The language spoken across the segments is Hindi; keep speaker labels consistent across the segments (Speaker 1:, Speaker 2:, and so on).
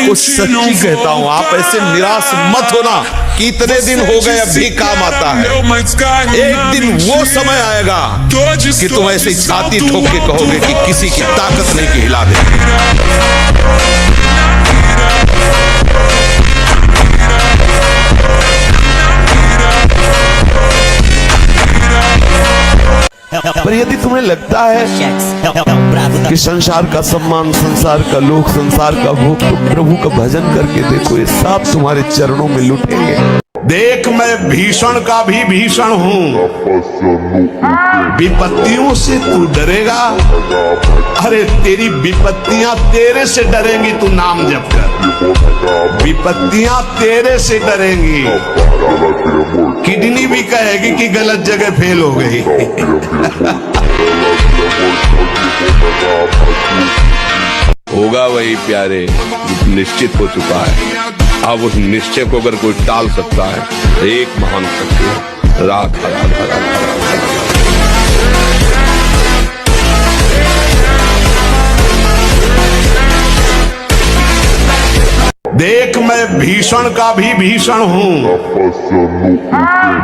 Speaker 1: आपको सच्ची कहता हूँ, आप ऐसे निराश मत होना कि इतने दिन हो गए, अब भी काम आता है। एक दिन वो समय आएगा कि तुम ऐसे छाती ठोक के कहोगे कि किसी की ताकत नहीं कि हिला दे। पर यदि तुम्हें लगता है कि संसार का सम्मान, संसार का लोक, संसार का भोग, तो प्रभु का भजन करके देखो, ये सब तुम्हारे चरणों में लुटेंगे। देख, मैं भीषण का भी भीषण हूँ, विपत्तियों से तू डरेगा। अरे तेरी विपत्तियां तेरे से डरेंगी, तू नाम जप कर। विपत्तियां तेरे से डरेंगी। किडनी भी कहेगी कि गलत जगह फेल हो गई। होगा वही प्यारे निश्चित हो चुका है। अब उस निश्चय को अगर कोई टाल सकता है तो एक महान शक्ति है, राधा राधा राधा। देख, मैं भीषण का भी भीषण हूँ,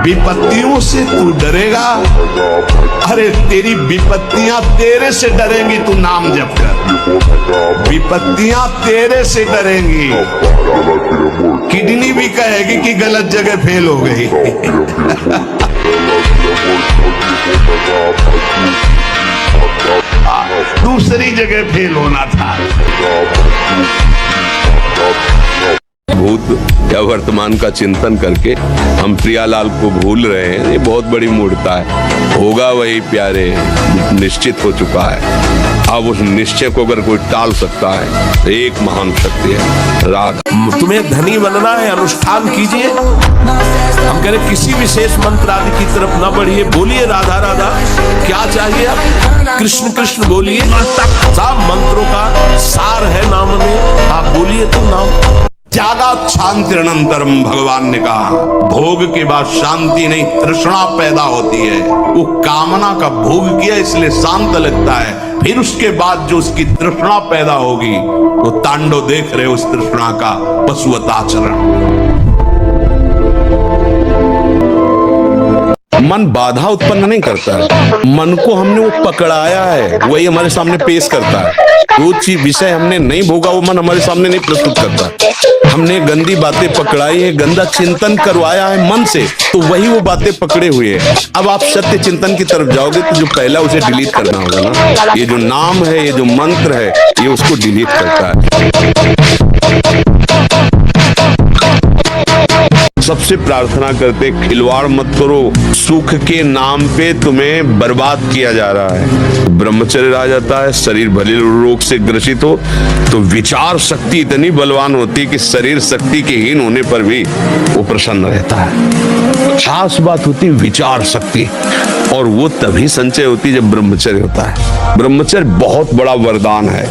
Speaker 1: विपत्तियों से तू डरेगा। अरे तेरी विपत्तियां तेरे से डरेंगी, तू नाम जप कर। विपत्तियां तेरे से डरेंगी। किडनी भी कहेगी कि गलत जगह फेल हो गई। दूसरी जगह फेल होना था। भूत या वर्तमान का चिंतन करके हम प्रियालाल को भूल रहे हैं, ये बहुत बड़ी मूर्खता है। होगा वही प्यारे निश्चित हो चुका है। अब उस निश्चय को अगर कोई टाल सकता है तो एक महान शक्ति है, राधा। तुम्हें धनी बनना है, अनुष्ठान कीजिए। हम कह रहे किसी विशेष मंत्र आदि की तरफ न बढ़िए, बोलिए राधा राधा। क्या चाहिए आप? कृष्ण कृष्ण बोलिए। सब मंत्रों का सार है नाम में, आप बोलिए तो नाम। त्यागा शांतिरनंतरम, भगवान ने कहा, भोग के बाद शांति नहीं, तृष्णा पैदा होती है। वो कामना का भोग किया इसलिए शांत लगता है, फिर उसके बाद जो उसकी तृष्णा पैदा होगी, वो तांडव देख रहे उस तृष्णा का पशुवत आचरण। मन बाधा उत्पन्न नहीं करता है, मन को हमने वो पकड़ाया है, वही हमारे सामने पेश करता है। जो चीज विषय हमने नहीं भोगा वो मन हमारे सामने नहीं प्रस्तुत करता। हमने गंदी बातें पकड़ाई है, गंदा चिंतन करवाया है मन से, तो वही वो बातें पकड़े हुए हैं। अब आप सत्य चिंतन की तरफ जाओगे तो जो पहला उसे डिलीट करना होगा ना, ये जो नाम है, ये जो मंत्र है, ये उसको डिलीट करता है। सबसे प्रार्थना करते, खिलवाड़ मत करो, सुख के नाम पे तुम्हें बर्बाद किया जा रहा है। ब्रह्मचर्य रह जाता है, शरीर भले रोग से ग्रसित हो तो विचार शक्ति इतनी बलवान होती है कि शरीर शक्ति के हीन होने पर भी वो प्रसन्न रहता है। खास बात होती है विचार शक्ति, और वो तभी संचय होती है जब ब्रह्मचर्य होता है। ब्रह्मचर्य बहुत बड़ा वरदान है।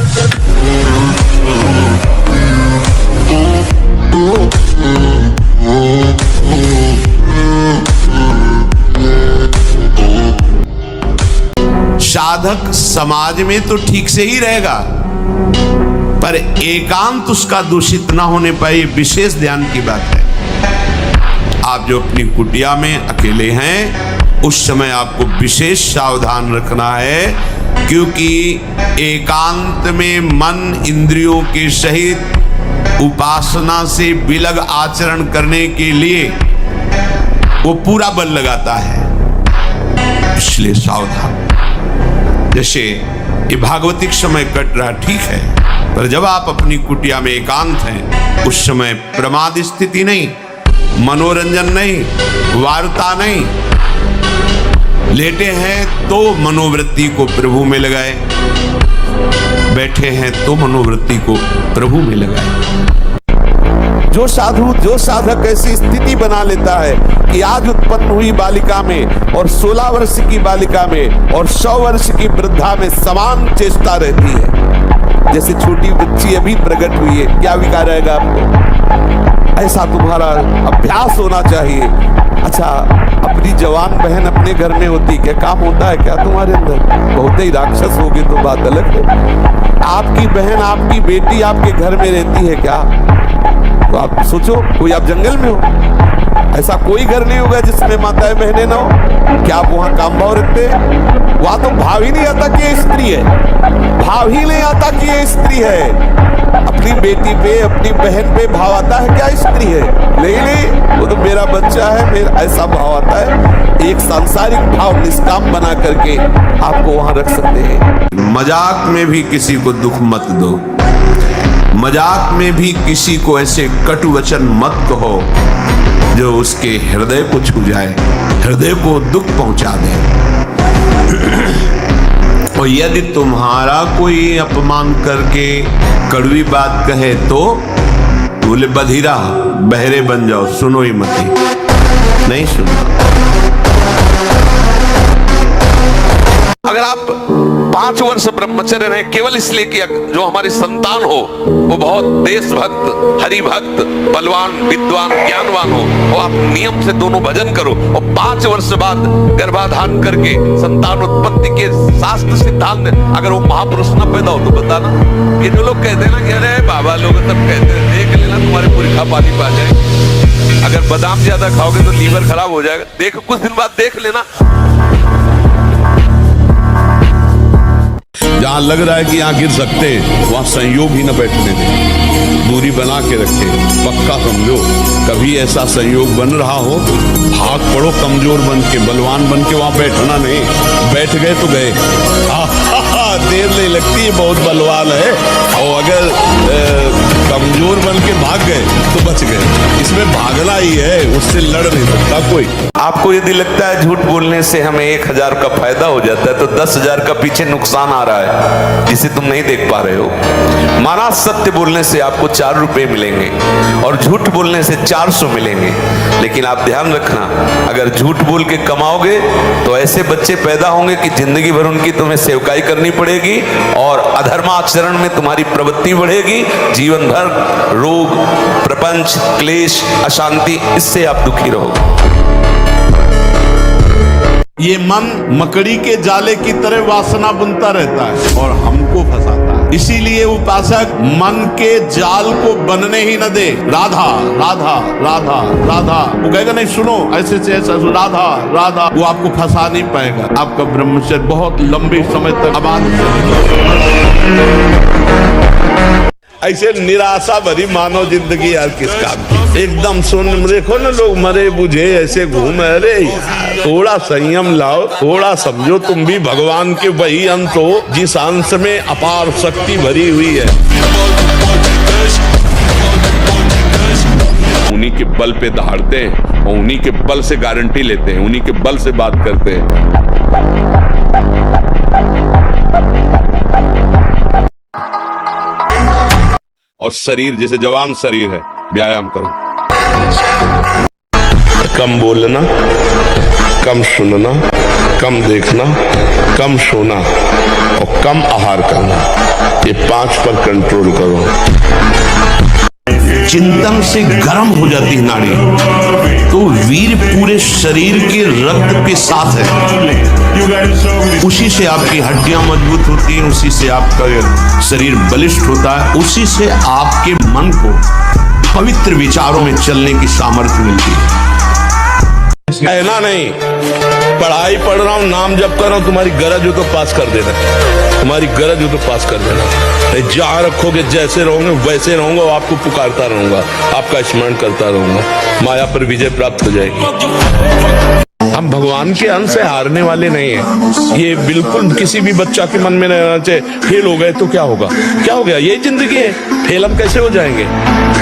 Speaker 1: साधक समाज में तो ठीक से ही रहेगा, पर एकांत उसका दूषित ना होने पाए, विशेष ध्यान की बात है। आप जो अपनी कुटिया में अकेले हैं, उस समय आपको विशेष सावधान रखना है, क्योंकि एकांत में मन इंद्रियों के सहित उपासना से विलग आचरण करने के लिए वो पूरा बल लगाता है, इसलिए सावधान। जैसे ये भागवतिक समय कट रहा, ठीक है, पर जब आप अपनी कुटिया में एकांत हैं, उस समय प्रमाद स्थिति नहीं, मनोरंजन नहीं, वार्ता नहीं। लेटे हैं तो मनोवृत्ति को प्रभु में लगाए, बैठे हैं तो मनोवृत्ति को प्रभु में लगाए। जो साधु, जो साधक ऐसी स्थिति बना लेता है कि आज उत्पन्न हुई बालिका में और 16 वर्ष की बालिका में और 100 वर्ष की वृद्धा में समान चेष्टा रहती है, जैसे छोटी बच्ची अभी प्रकट हुई है, क्या विकार रहेगा आपको? ऐसा तुम्हारा अभ्यास होना चाहिए।
Speaker 2: अच्छा, अपनी जवान बहन अपने घर में होती, क्या काम होता है क्या तुम्हारे अंदर? बहुत ही राक्षस होगी तो बात अलग है। आपकी बहन, आपकी बेटी आपके घर में रहती है क्या? तो आप सोचो, कोई आप जंगल में हो, ऐसा कोई घर नहीं होगा जिसमें माताएं बहनें ना हो। क्या आप वहां काम भाव रखते हैं? वहां तो भाव ही नहीं आता कि ये स्त्री है, भाव ही नहीं आता कि ये स्त्री है। अपनी बेटी पे, अपनी बहन पे भाव आता है क्या स्त्री है? नहीं, वो तो मेरा बच्चा है, मेरा ऐसा भाव आता है। एक सांसारिक भाव निष्काम बना करके आपको वहां रख सकते हैं।
Speaker 1: मजाक में भी किसी को दुख मत दो, मजाक में भी किसी को ऐसे कटु वचन मत कहो जो उसके हृदय को छू जाए, हृदय को दुख पहुंचा दे। और यदि तुम्हारा कोई अपमान करके कड़वी बात कहे तो बोले बधिरा, बहरे बन जाओ, सुनो ही मत, नहीं सुनो। अगर आप 5 वर्ष ब्रह्मचर्य रहे केवल इसलिए कि जो हमारी संतान हो वो बहुत देशभक्त, हरिभक्त, बलवान, विद्वान, ज्ञानवान हो, और आप नियम से दोनों भजन करो, और 5 वर्ष बाद गर्भाधान करके संतान उत्पत्ति के शास्त्र सिद्धांत अगर वो महापुरुष न पैदा हो तो बताना। ये जो लोग कहते हैं ना कि अरे बाबा लोग तब कहते हैं, देख लेना तुम्हारे पुरखा पानी पा जाए, अगर बादाम ज्यादा खाओगे तो लीवर खराब हो जाएगा, देख कुछ दिन बाद देख लेना। जहां लग रहा है कि यहां गिर सकते हैं वहां संयोग ही न बैठने दें, दूरी बना के रखें। पक्का समझो, कभी ऐसा संयोग बन रहा हो, भाग पड़ो कमजोर बन के, बलवान बन के वहां बैठना नहीं। बैठ गए तो गए, देर नहीं लगती है, बहुत बलवान है। और अगर कमजोर बन के भाग गए तो बच गए। इसमें भागना ही है, उससे लड़ नहीं सकता कोई। आपको यदि लगता है झूठ बोलने से हमें 1000 का फायदा हो जाता है, तो 10,000 का पीछे नुकसान आ रहा है जिसे तुम नहीं देख पा रहे हो। माना सत्य बोलने से आपको 4 रुपए मिलेंगे और झूठ बोलने से 400 मिलेंगे, लेकिन आप ध्यान रखना, अगर झूठ बोल के कमाओगे तो ऐसे बच्चे पैदा होंगे कि जिंदगी भर उनकी तुम्हें सेवकाई करनी पड़ेगी और अधर्माचरण में तुम्हारी प्रवृत्ति बढ़ेगी। जीवन भर रोग, प्रपंच, क्लेश, अशांति, इससे आप दुखी रहोगे।
Speaker 2: ये मन मकड़ी के जाले की तरह वासना बुनता रहता है और हमको फंसाता है। इसीलिए उपासक मन के जाल को बनने ही न दे। राधा राधा राधा राधा, वो कहेगा नहीं सुनो ऐसे से ऐसा, राधा राधा, वो आपको फंसा नहीं पाएगा। आपका ब्रह्मचर्य बहुत लंबे समय तक आबाद। ऐसे निराशा भरी मानव जिंदगी यार किस काम की। एकदम सुन, देखो ना लोग मरे बुझे ऐसे घूमे। अरे थोड़ा संयम लाओ, थोड़ा समझो तुम भी भगवान के वही अंश हो जिस अंश में अपार शक्ति भरी हुई है। उन्हीं के बल पे दहाड़ते हैं और उन्हीं के बल से गारंटी लेते हैं, उन्हीं के बल से बात करते हैं। और शरीर जैसे जवान शरीर है, व्यायाम करो, कम बोलना, कम सुनना, कम देखना, कम सोना और कम आहार करना, ये 5 पर कंट्रोल करो। चिंतन से गर्म हो जाती है नाड़ी, तो वीर पूरे शरीर के रक्त के साथ है, उसी से आपकी हड्डियां मजबूत होती हैं, उसी से आपका शरीर बलिष्ठ होता है, उसी से आपके मन को पवित्र विचारों में चलने की सामर्थ्य मिलती है। कहना नहीं पढ़ाई पढ़ रहा हूँ, नाम जप कर रहा हूँ, तुम्हारी गरज हो तो पास कर देना, तुम्हारी गरज हो तो पास कर देना। जहाँ रखोगे जैसे रहोगे वैसे रहूंगा, आपको पुकारता रहूंगा, आपका स्मरण करता रहूंगा, माया पर विजय प्राप्त हो जाएगी। हम भगवान के अंश से हारने वाले नहीं हैं। ये बिल्कुल किसी भी बच्चा के मन में नहीं रहना चाहिए। फेल हो गए तो क्या होगा, क्या हो गया, ये जिंदगी है, फेल हम कैसे हो जाएंगे।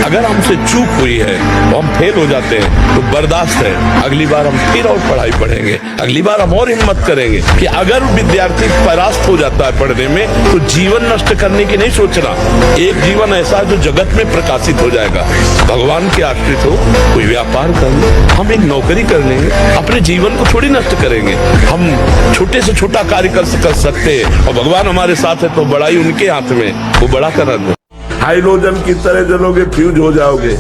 Speaker 2: अगर हमसे चूक हुई है और हम फेल हो जाते हैं तो बर्दाश्त है, अगली बार हम फिर और पढ़ाई पढ़ेंगे, अगली बार हम और हिम्मत करेंगे। कि अगर विद्यार्थी परास्त हो जाता है पढ़ने में तो जीवन नष्ट करने की नहीं सोचना। एक जीवन ऐसा है जो जगत में प्रकाशित हो जाएगा। भगवान के आश्रित हो, कोई व्यापार कर लो, हम एक नौकरी कर लेंगे, अपने जीवन को थोड़ी नष्ट करेंगे। हम छोटे से छोटा कार्य कर सकते हैं और भगवान हमारे साथ है तो बड़ाई उनके हाथ में, वो बड़ा करा दो। हाइड्रोजन की तरह जलोगे, फ्यूज हो जाओगे।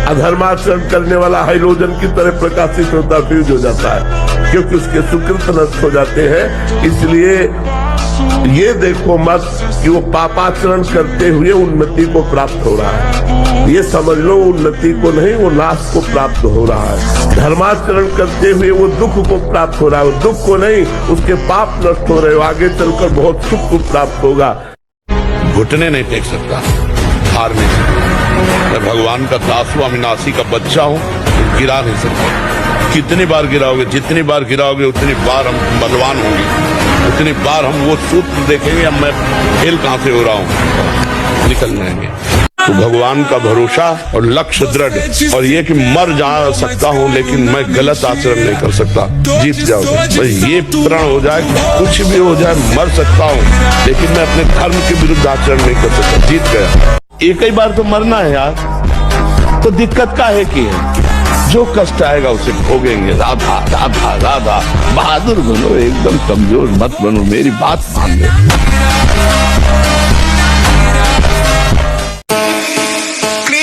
Speaker 3: अधर्माचरण करने वाला हाइड्रोजन की तरह प्रकाशित होता फ्यूज हो जाता है, क्योंकि उसके सुकृत नष्ट हो जाते हैं। इसलिए ये देखो मत कि वो पापाचरण करते हुए उन्नति को प्राप्त हो रहा है, ये समझ लो उन्नति को नहीं, वो नाश को प्राप्त हो रहा है। धर्माचरण करते हुए वो दुख को प्राप्त हो रहा है, वो दुख को नहीं, उसके पाप नष्ट हो रहे हो, आगे चलकर बहुत सुख को प्राप्त होगा।
Speaker 1: घुटने नहीं टेक सकता, हार नहीं सकता। मैं भगवान का दास हूं, अविनाशी का बच्चा हूं, गिरा नहीं सकता। कितनी बार गिराओगे, जितनी बार गिराओगे उतनी बार हम बलवान होंगे, उतनी बार हम वो सूत्र देखेंगे अब मैं फेल कहां से हो रहा हूं, निकल जाएंगे। तो भगवान का भरोसा और लक्ष्य दृढ़, और ये कि मर जा सकता हूं लेकिन मैं गलत आचरण नहीं कर सकता, जीत जाओगे। बस ये प्रण हो जाए, कुछ भी हो जाए, मर सकता हूं लेकिन मैं अपने धर्म के विरुद्ध आचरण नहीं कर सकता, जीत गया। एक ही बार तो मरना है यार, तो दिक्कत का है कि जो कष्ट आएगा उसे भोगेंगे। राधा राधा राधा, बहादुर बनो, एकदम कमजोर मत बनो, मेरी बात मान लो।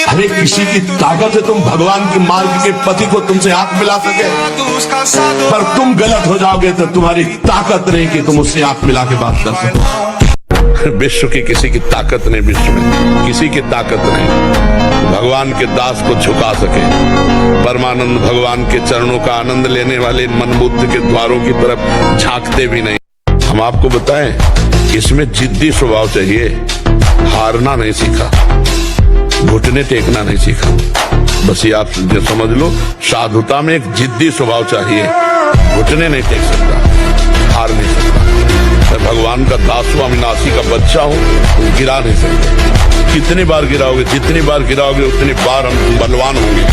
Speaker 2: अरे किसी की ताकत है तुम भगवान के मार्ग के पति को तुमसे हाथ मिला सके, पर तुम गलत हो जाओगे तो तुम्हारी ताकत नहीं कि तुम उससे हाथ मिला के बात कर सको।
Speaker 1: विश्व की किसी की ताकत नहीं, विश्व में किसी की ताकत नहीं भगवान के दास को झुका सके। परमानंद भगवान के चरणों का आनंद लेने वाले मनबुद्ध के द्वारों की तरफ झांकते भी नहीं। हम आपको बताएं, इसमें जिद्दी स्वभाव चाहिए, हारना नहीं सीखा, घुटने टेकना नहीं सीखा। बस ये आप जो समझ लो, साधुता में एक जिद्दी स्वभाव चाहिए, घुटने नहीं टेक सकता, हार नहीं सकता। मैं भगवान का दास हूं, अविनाशी का बच्चा हूं, गिरा नहीं सकते। कितनी बार गिराओगे, जितनी बार गिराओगे उतनी बार हम बलवान होंगे,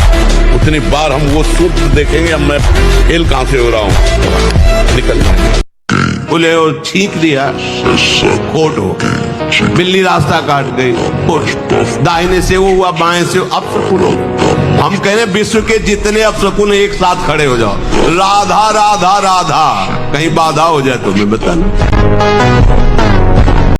Speaker 1: उतनी बार हम वो सूत्र देखेंगे अब मैं फेल कहां से हो रहा हूं, निकल जाएंगे।
Speaker 2: बोले वो छींक दिया, फोटो बिल्ली रास्ता काट गई, दाहिने से वो हुआ, बाएं से अब शकुन हो। हम कह रहे विश्व के जितने अब शकुन एक साथ खड़े हो जाओ, राधा राधा राधा, कहीं बाधा हो जाए तो मैं बताना।